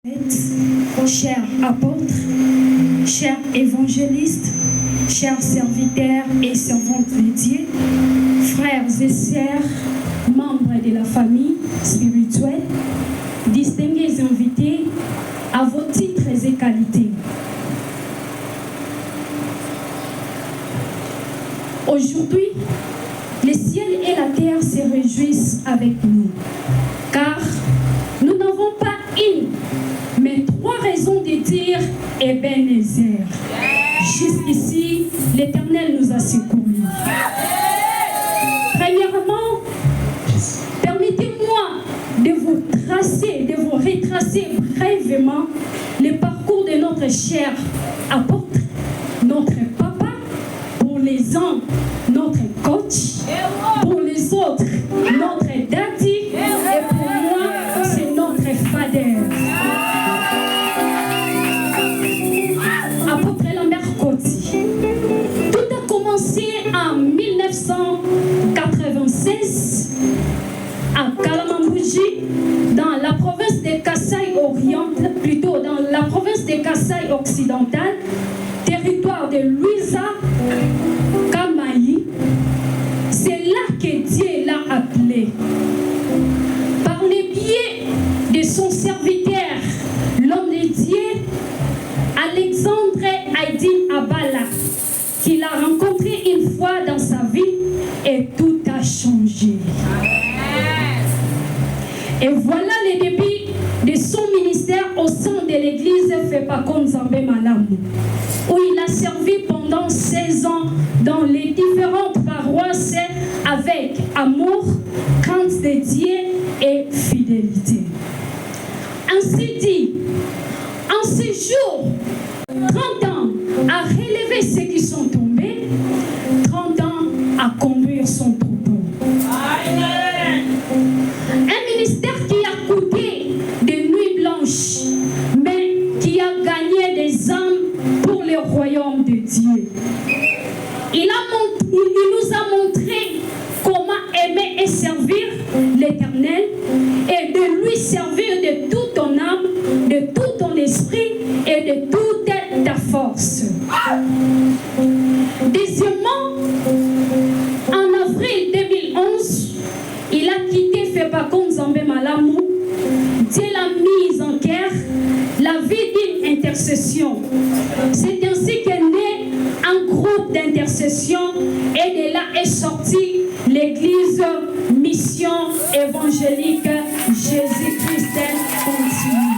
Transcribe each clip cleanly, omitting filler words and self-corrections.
Chers apôtres, chers évangélistes, chers serviteurs et servantes de Dieu, frères et sœurs, membres de la famille spirituelle, distingués invités à vos titres et qualités. Aujourd'hui, le ciel et la terre se réjouissent avec nous, car nous n'avons pas une, mais trois raisons de dire Ebenezer. Jusqu'ici, l'Éternel nous a secourus. Premièrement, permettez-moi de vous retracer brièvement le parcours de notre cher apôtre, notre papa, pour les uns, notre coach, pour les autres, notre daddy, et pour moi, c'est notre father. Apôtre Lambert Koti. Tout a commencé en 1996 à Kalamambouji, dans la province de Kasaï orientale, plutôt dans la province de Kasaï occidentale, territoire de Louisa Kamaï. C'est là que Dieu l'a appelé. Par le biais de son serviteur, l'homme de Dieu, Alexandre Aydin Abala, qu'il a rencontré une fois dans sa vie, et tout a changé. Et voilà le début de son ministère au sein de l'église Fepakon Zambé Malamu, où il a servi pendant 16 ans dans les différentes paroisses avec amour, crainte de Dieu et fidélité. Ainsi dit, en ce jour, 30 ans à relever ceux qui sont tombés, 30 ans à conduire son troupeau. Un ministère qui a coûté des nuits blanches, mais qui a gagné des âmes pour le royaume de Dieu. Il nous a montré comment aimer et servir l'Éternel et de lui servir de toute ton âme, de tout ton esprit et de toute ta force. Deuxièmement, en avril 2011, il a quitté Fepakon Zambé Malamu. Dieu l'a mise en cœur la vie d'une intercession. C'est ainsi qu'est né un groupe d'intercession et de là est sortie l'église Mission évangélique Jésus-Christ continue.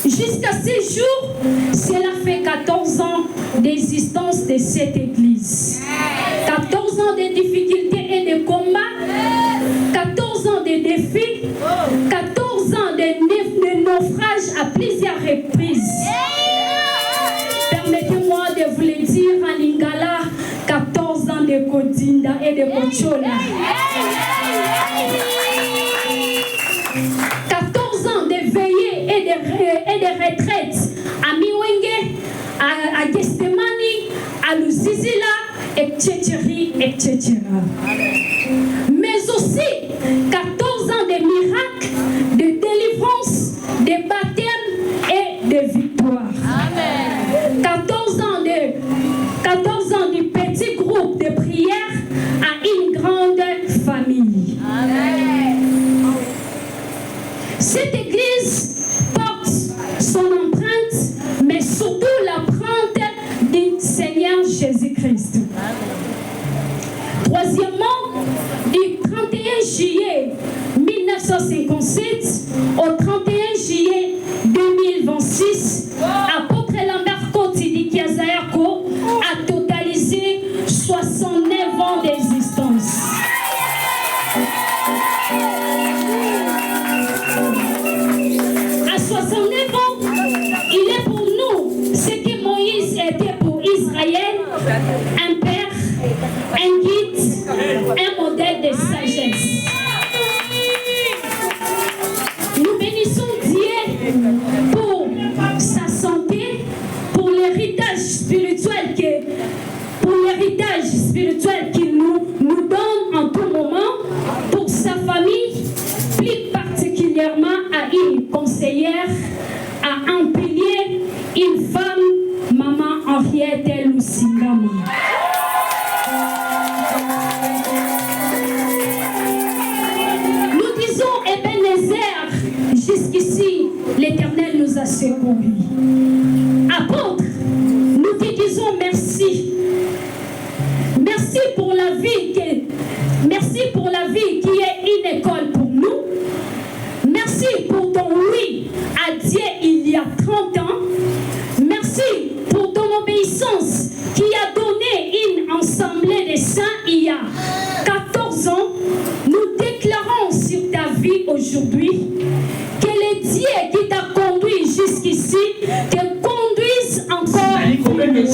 Jusqu'à ce jour, cela fait 14 ans d'existence de cette église. 14 ans de difficultés et de combats, 14 ans de défis, 14 ans de naufrages à plusieurs reprises. Permettez-moi de vous le dire en lingala, 14 ans de Kodinda et de Kochola. 14 ans de veillées et de retraites à Miwenge, à Gestemani, à Lusizila, etc. Mais aussi 14 ans de miracles, de délivrance, de baptême et de victoire. Amen. 14 ans du petit groupe de prière à une grande famille. Amen. Cette église porte son empreinte, mais surtout l'empreinte du Seigneur Jésus-Christ. Troisièmement, du 31 juillet 1957 au 31 juillet 2026, apôtre Lambert Koti di Kiazayako a totalisé 69 ans d'existence. À 69 ans, il est pour nous ce que Moïse était pour Israël, un père, un guide, un modèle de sagesse. Nous bénissons Dieu pour sa santé, pour l'héritage spirituel qu'il nous donne en tout moment, pour sa famille conseillère, à un pilier, une femme, Maman Henriette Lusingama. Nous disons Ebenezer, jusqu'ici, l'Éternel nous a secourus. Apôtre, nous te disons merci. Merci pour la vie qui est une école pour nous. Merci pour ton oui à Dieu il y a 30 ans. Merci pour ton obéissance qui a donné une assemblée des saints il y a 14 ans. Nous déclarons sur ta vie aujourd'hui que le Dieu qui t'a conduit jusqu'ici te conduise encore plus loin.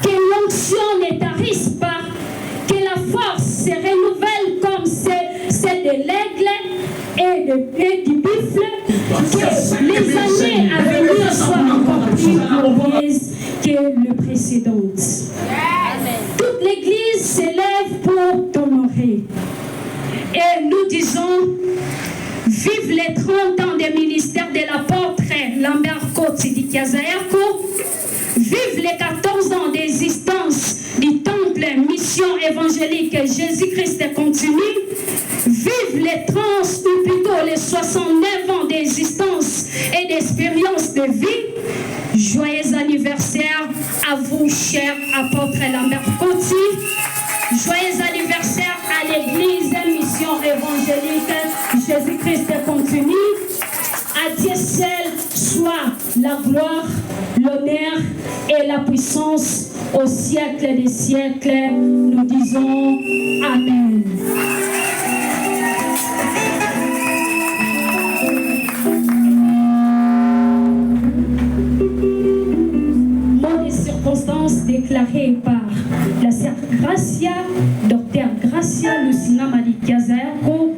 Que l'onction ne tarisse pas, que la force se renouvelle comme celle de l'aigle et du buffle, que les années à venir soient encore plus glorieuses que les précédentes. Toute l'Église s'élève pour t'honorer. Et nous disons, vive les 30 ans des ministères de l'apôtre Lambert Kotsi Kiazayako. Vive les 14 ans d'existence du temple mission évangélique Jésus-Christ continue. Vive les 30 ou plutôt les 69 ans d'existence et d'expérience de vie. Joyeux anniversaire à vous, cher apôtre Lambert Kotsi. Joyeux anniversaire à l'église mission évangélique Jésus-Christ continue. À Dieu seul soit la gloire, l'honneur et la puissance au siècle des siècles. Nous disons Amen. Mot des circonstances déclaré par la sœur Gracia, docteur Gracia Lusingama Kiazayako.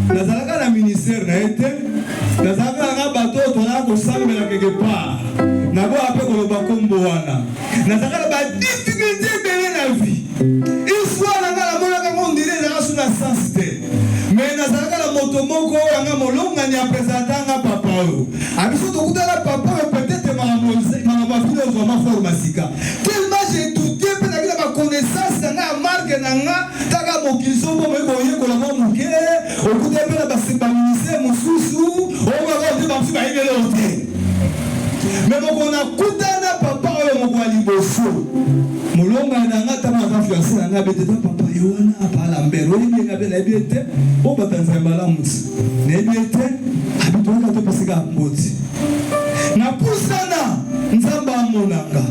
nazalaka na ministère na ete nazalaka na bato tolaka kosambela quelque part nabo ape koloba kombo wana nazalaka na badifficulté ebele na vie histoire nanga namonaka ngo ndile ezalaka so na sens te mais nazalaka na moto moko oyo anga molongani apresentanga papa oyo abiso tokutana papa oyo peut-être makambo afili ozwama forme asika tellement j'ai douté mpe naki na baconnaissance nanga ya marke nanga taka mokili so mpo moyeba oyekola mwa moke okuta mpe na baministère mosusu oyebaka ote bamosusu bayebele o te me moko nakutana papa oyo moko ya liboso molongani nanga ntango naza fiance nanga bete ta papa ye wana apala mbele oyebi yenga mpe nayebi ete o batanzia malamu ti nayebi ete abitoyaka to pesika mboti napusana nzambe amonanga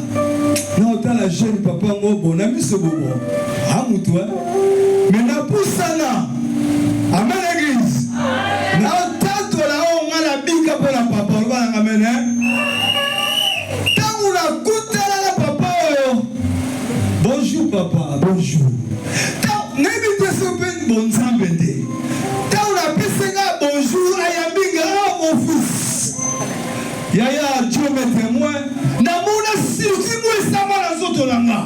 na otala jeune papa ngo bona miso bobo amutu me napusana amen église na otatola o nga na bika mpo na papa olobananga mene ntango nakutana na papa oyo bonjour papa bonjour nayebi te so mpe bonzambe nde ntango napesenga bonjour ayambinga mon fils yaya Dieu me témoin namona sirsi mo esama na nzoto na nga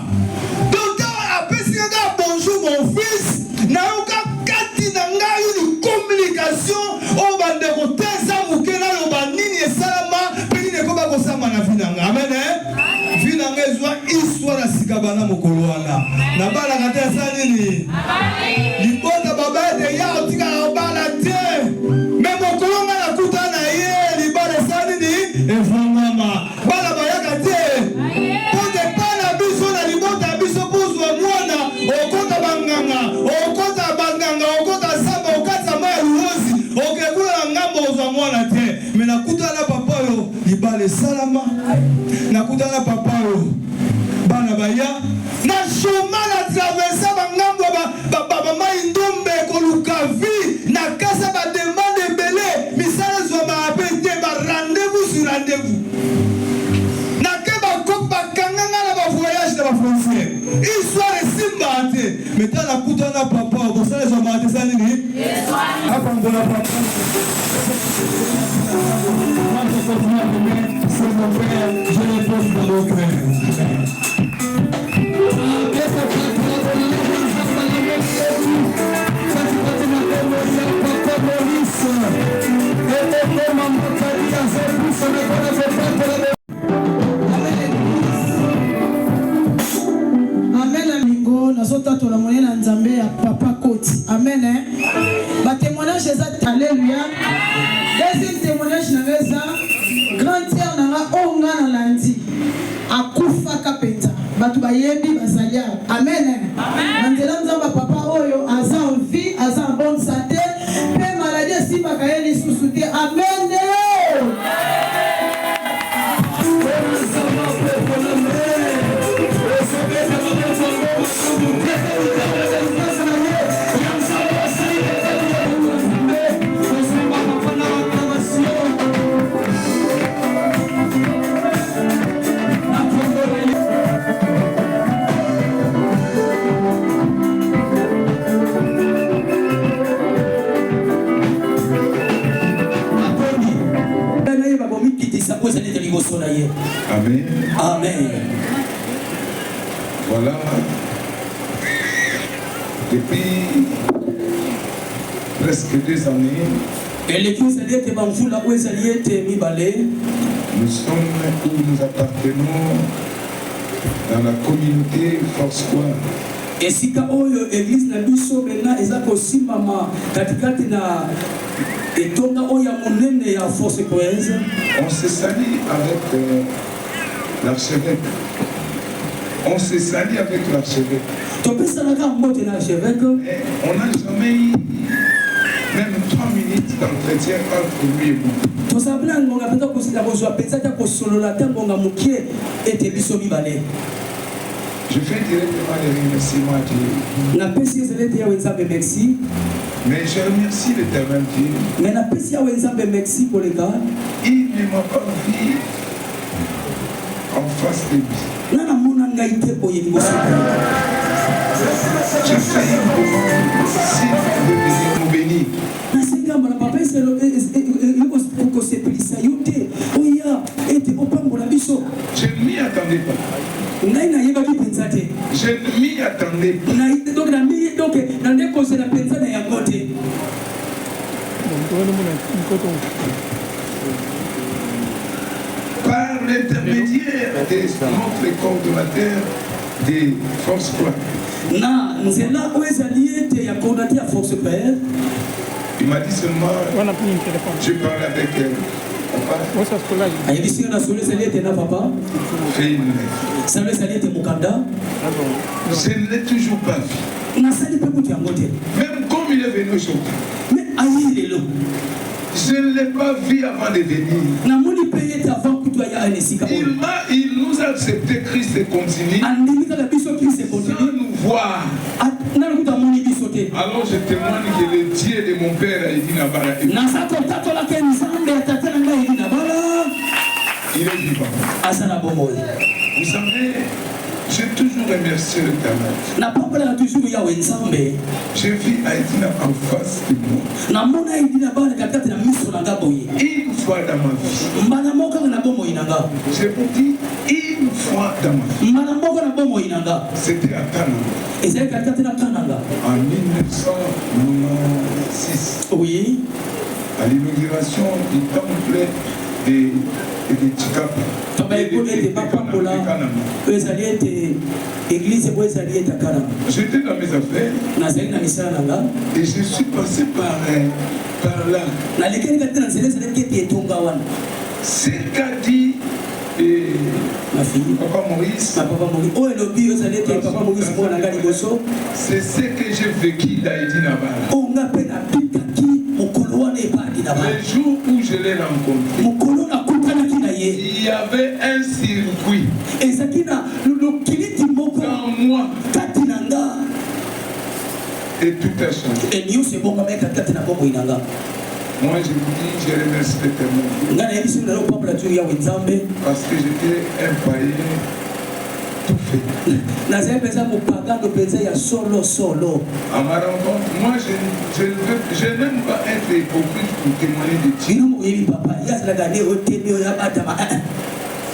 donc apesinga bonjour mon fils nayoka kati na ngai une communication oyo bandeko te eza moke naloba nini esalama mpe nini ekoba kosama na vi na nga amen vi na nga ezwa histoire ya sika bana mokolo wana nabalaka te eza nini libota baba ete ya otikaka obala te me mokolo nga nakuta na ye libala eza nini evangama bana bayaka te po depa na biso na libota ya biso bozwa mwana okota banganga okota samba okata ma ya luozi okekula na ngambo ozwa mwana te me nakuta na papa oyo libala esalama nakuta na papa oyo bana baya na choma na traversa bangambo bamai ndombe ekoluka vi na kasa bademande ebele misala ezwama ape te ba rendez-vous sur rendez-vous C'est mon frère, je le pose dans mon cœur. Amen amigo, nazota tola moyen na nzambe ya papa Koti. Amen hein. Ba témoignage ezat alléluia. Deuxième témoignage na ngeza grand tiers na onga na landi. Akufa kapeta. Batu bayebi bazalia. Amen. Amen. Nzela nzamba papa oyo aza en vie, aza en bonne santé. Pe maladie si bakayeli susuti. Amen. Amen. Amen. Voilà. Depuis presque 2 années, nous sommes où nous appartenons dans la communauté Foursquare. Esika oyo église na biso mena ezako simama katikati na etonga oya monene ya Foursquare. On se salue avec l'archevêque. On se salue avec l'archevêque. On n'a jamais eu même 3 minutes d'entretien entre lui et moi. Je fais directement les remerciements à Dieu. Mais je remercie l'Éternel Dieu. Il ne m'a pas vu en face de lui. J'ai failli s'il veut venir nous bénir. Je ne m'y attendais pas. Je ne m'y attendais pas. Par l'intermédiaire de notre coordonnateur des Foursquare. Il m'a dit seulement, je parle avec elle. Papa, fais une lettre. Je ne l'ai toujours pas vu. Même comme il est venu aujourd'hui. Je ne l'ai pas vu avant de venir. Il nous a accepté Christ et continue sans nous voir. Alors je témoigne que le Dieu de mon père a dit Nabara. Il est vivant. Vous savez, j'ai toujours remercié l'Éternel. J'ai vu Haïtina en face de moi. Une fois dans ma vie. Je vous dis, une fois dans ma vie. C'était à Kananga. En 1996. Oui. À l'inauguration du temple de Chikapa. J'étais dans mes affaires et je suis passé par là. Ce qu'a dit ma fille, Papa Maurice, c'est ce que j'ai vécu d'Aïdi Nabala. Le jour où je l'ai rencontré, il y avait un circuit dans moi et tout a changé. Moi je vous dis, je remercie l'Éternel parce que j'étais un païen tout fait. Nazé pesa mon pagano pesa ya solo solo. À ma rencontre, moi je n'aime pas être hypocrite pour témoigner de Dieu. Ino mo yebi papa, ya sala gade o temi o ya batama.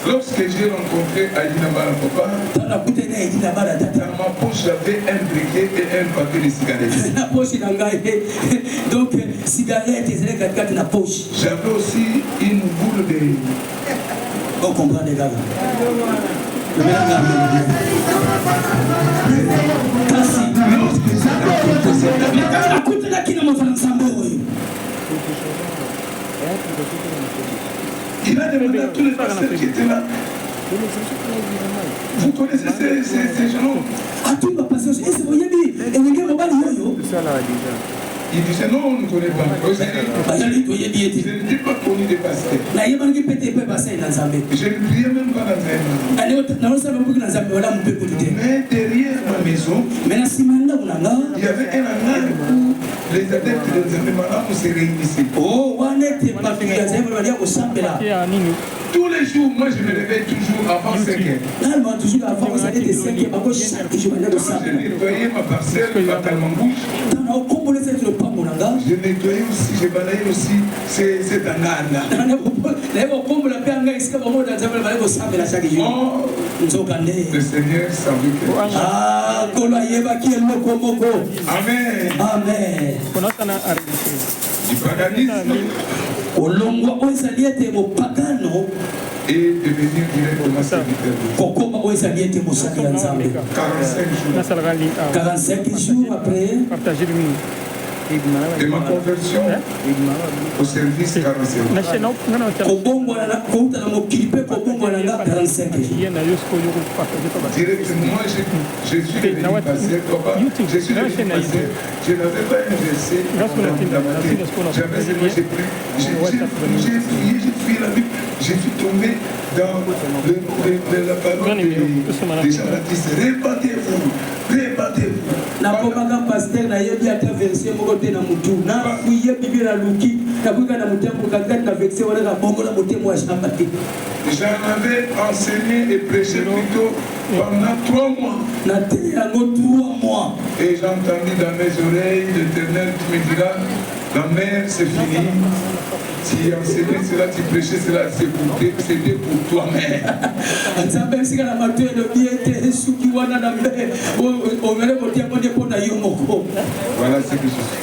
Lorsque j'ai rencontré Aïdina Bara Papa, Dans la bouteille na Aïdina Bara tata. dans ma poche j'avais un briquet et un paquet de cigarettes. La poche na ngai. Donc cigarette ezele katikati na poche. J'avais aussi une boule de... On comprend les gars. Il a demandé à tous les pasteurs qui étaient là. Vous connaissez ces gens? Il disait non, on ne connaît pas. Je n'étais pas connu des pasteurs. Je ne priais même pas dans un. Mais derrière ma maison, il y avait un hangar où les adeptes de Nzambe se réunissaient. Tous les jours, moi je me réveille toujours avant 5 heures. Je nettoyais ma parcelle, ma Talmambouche. Je nettoyais aussi, je balayais aussi cet hangar-là. Le Seigneur savait que... Amen. Amen. Du paganisme et devenir directement serviteur. 45 jours après. De ma conversion au service 45. Directement, moi je suis devenu pasteur. Papa, je suis devenu pasteur. Je n'avais pas un verset dans ma tête. J'avais seulement j'ai prié, j'ai fui la Bible. J'ai tombé dans la parole des Jean-Baptiste. Répandez-vous. Na komanga pasteur na yebi ata verset moko te na mutu na kuye bibi la luki na kuika na mutembo kakati na verset wala na bongo na mutembo wa shamba te. J'en avais enseigné et prêché plutôt pendant 3 mois. Na te yango 3 mois. Et j'ai entendu dans mes oreilles l'Éternel qui me dira, la mer c'est fini. Si enseignais cela, tu prêchais cela, c'était pour toi-même. Voilà ce que je suis.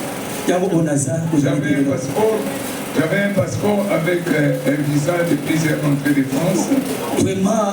J'avais un passeport avec un visa de plusieurs entrées de France. Vraiment,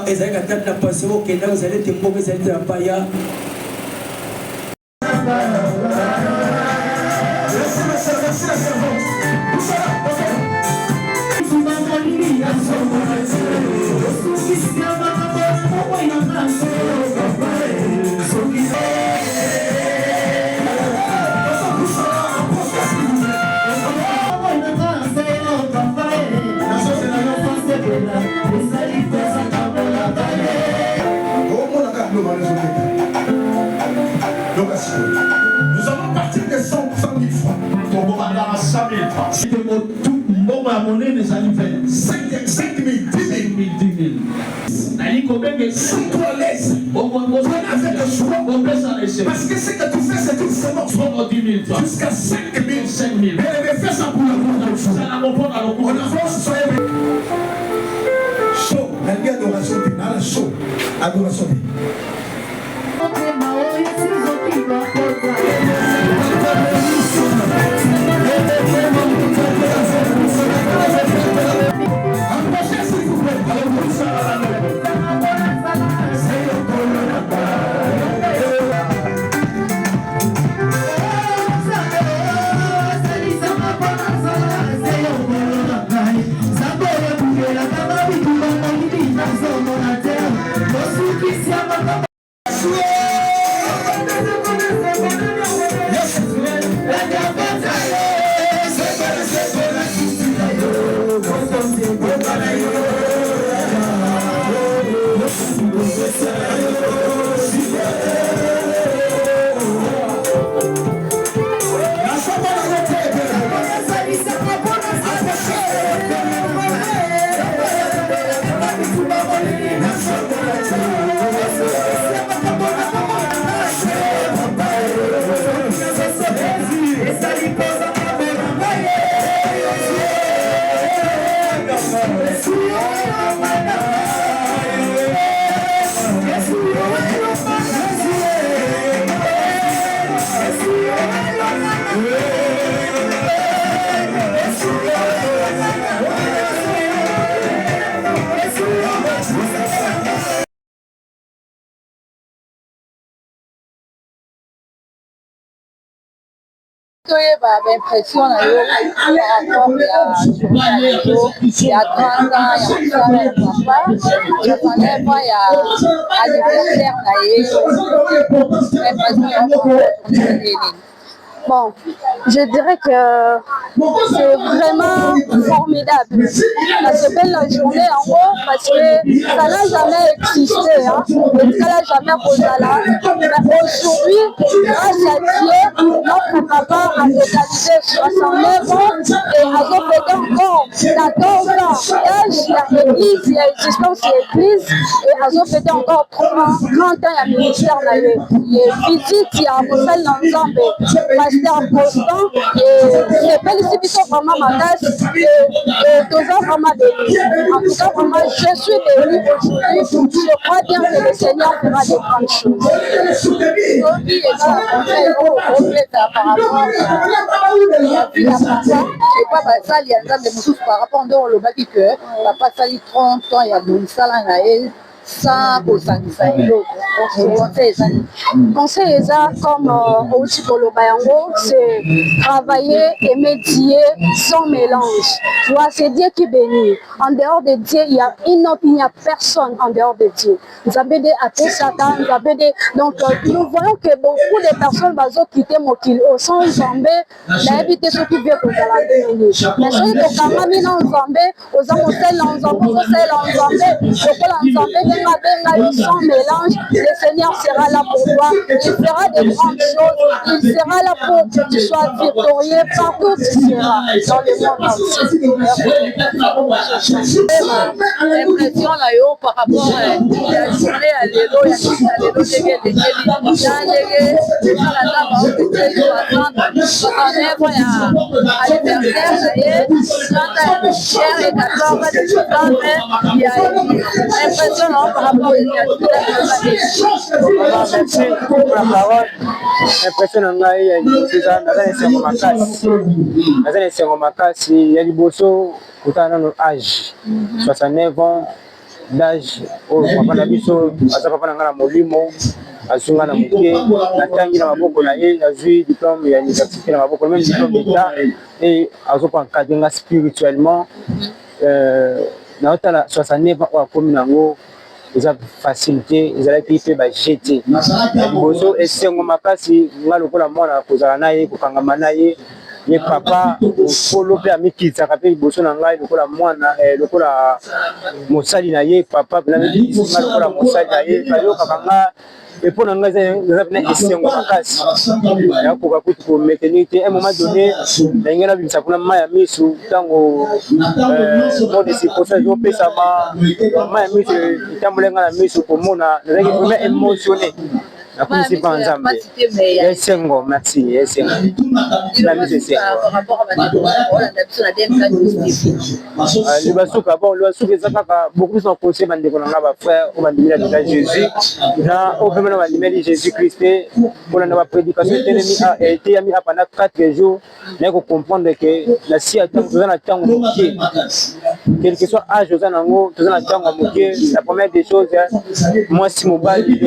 nous allons partir de 100 000 francs. Pour avoir 100 000 francs. Si tu as monnaie, les années 5 000, 10 000. Nani combien de 100 l'aise. On a fait le choix. Parce que ce que tu fais, c'est tout seulement 10 000 francs. Jusqu'à 5 000. Mais fais ça pour l'avoir. Ça n'a pas on avance, chaud. La vie adoration, chaud. Adoration. Slow! Impression par rapport il y a 30 ans, il y a papa, il y a anniversaire, bon, je dirais que c'est vraiment formidable. C'est belle la journée en haut parce que ça n'a jamais existé. Hein. Ça n'a jamais posé là. Mais aujourd'hui, grâce à Dieu, notre papa a réalisé 69 ans et a fait encore 14 ans. Il y a l'église, il y a l'existence de l'église et a fait encore 30 ans, il y a ministère. Les visites, il y a Moselle Nanzambe. Pasteur Constant et félicitations vraiment ma classe et toujours vraiment béni. En tout cas, vraiment, je suis béni aujourd'hui. Je crois bien que le Seigneur fera de grandes choses. Aujourd'hui, par rapport à le baki que papa sali 30 ans il y a une salle en sans conseil comme aussi pour le Bayango, c'est travailler et médier sans mélange. Tu vois, c'est Dieu qui bénit. En dehors de Dieu, il n'y a personne en dehors de Dieu. Vous avez des athées, Satan, vous avez des... Donc, nous voyons que beaucoup de personnes vont quitter Mokil au sang Zambé, d'inviter ceux qui viennent au Zambé. Mais ceux qui ont quand même en Zambé, aux Amosel en Zambé, aux Sel en Zambé, au Zambé, sans mélange, le Seigneur sera là pour toi, il fera de grandes choses, il sera là pour que tu sois victorieux partout où tu seras dans le monde entier. L'impression là par rapport à la journée à l'élo, il y a par rapport l'impression il y a une âge 69 ans d'âge papa na biso aza papa na nga na molimo azunga na moke natangi na maboko na ye nazwi diplôme ya université na maboko même diplôme d'état et azopankadre nga spirituellement naotala 69 ans oyo akomi nango eza facilité ezalaki mpe bajete ya liboso esengo makasi nga lokola mwana kozala na ye kokangama na ye ye papa okolo mpe amikitisaka mpe liboso na ngai lokola mwana lokola mosali na ye papa nga lokola mosali na ye bayokaka nga epo na ngai eza pena esengo makasi yakoka kutu komaintenir te un moment donné ndenge nabimisa kuna mai ya misu ntango mode circonstance ezopesama mai ya misu etambola nga na misu komona nazalaki vraiment émotionné nakumisi mpa nzambe esengo merci esengo libasuka bon libasuka eza kaka beaucoup plus na conseil bandeko na nga bafrère oyo bandimeli déjà Jésus na oyo mpemena bandimeli Jésus Christ te mpona na baprédication eteyami pendant 4 jours naye kocomprendre ke na si ya ntango toza na ntango moke quel que soit âge oza nango toza na ntango moke la première des choses mwasi mobali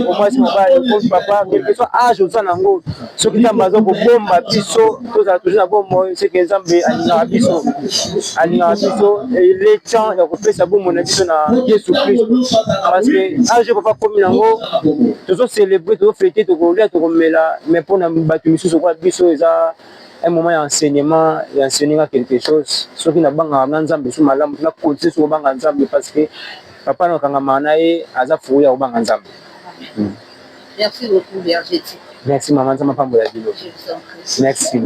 papa quel que soit âge oza nango soki nzambe aza kobomba biso tozala toujours na bomoi seke nzambe alingaka biso le temps ya kopesa bomoi na biso na Yesu Christ parce que âge papa komi nango tozocélébrer tozofete tokolia tokomela mais mpona bato misusu kwa biso eza un moment d'enseignement, il enseigne quelque chose. Sauf qu'il n'a pas de sous malam, il a continué sur le ensemble parce que papa n'a pas manaï, a fouillé au banc ensemble. Merci beaucoup, Berger. Merci maman, ça m'a pas boulé. Merci.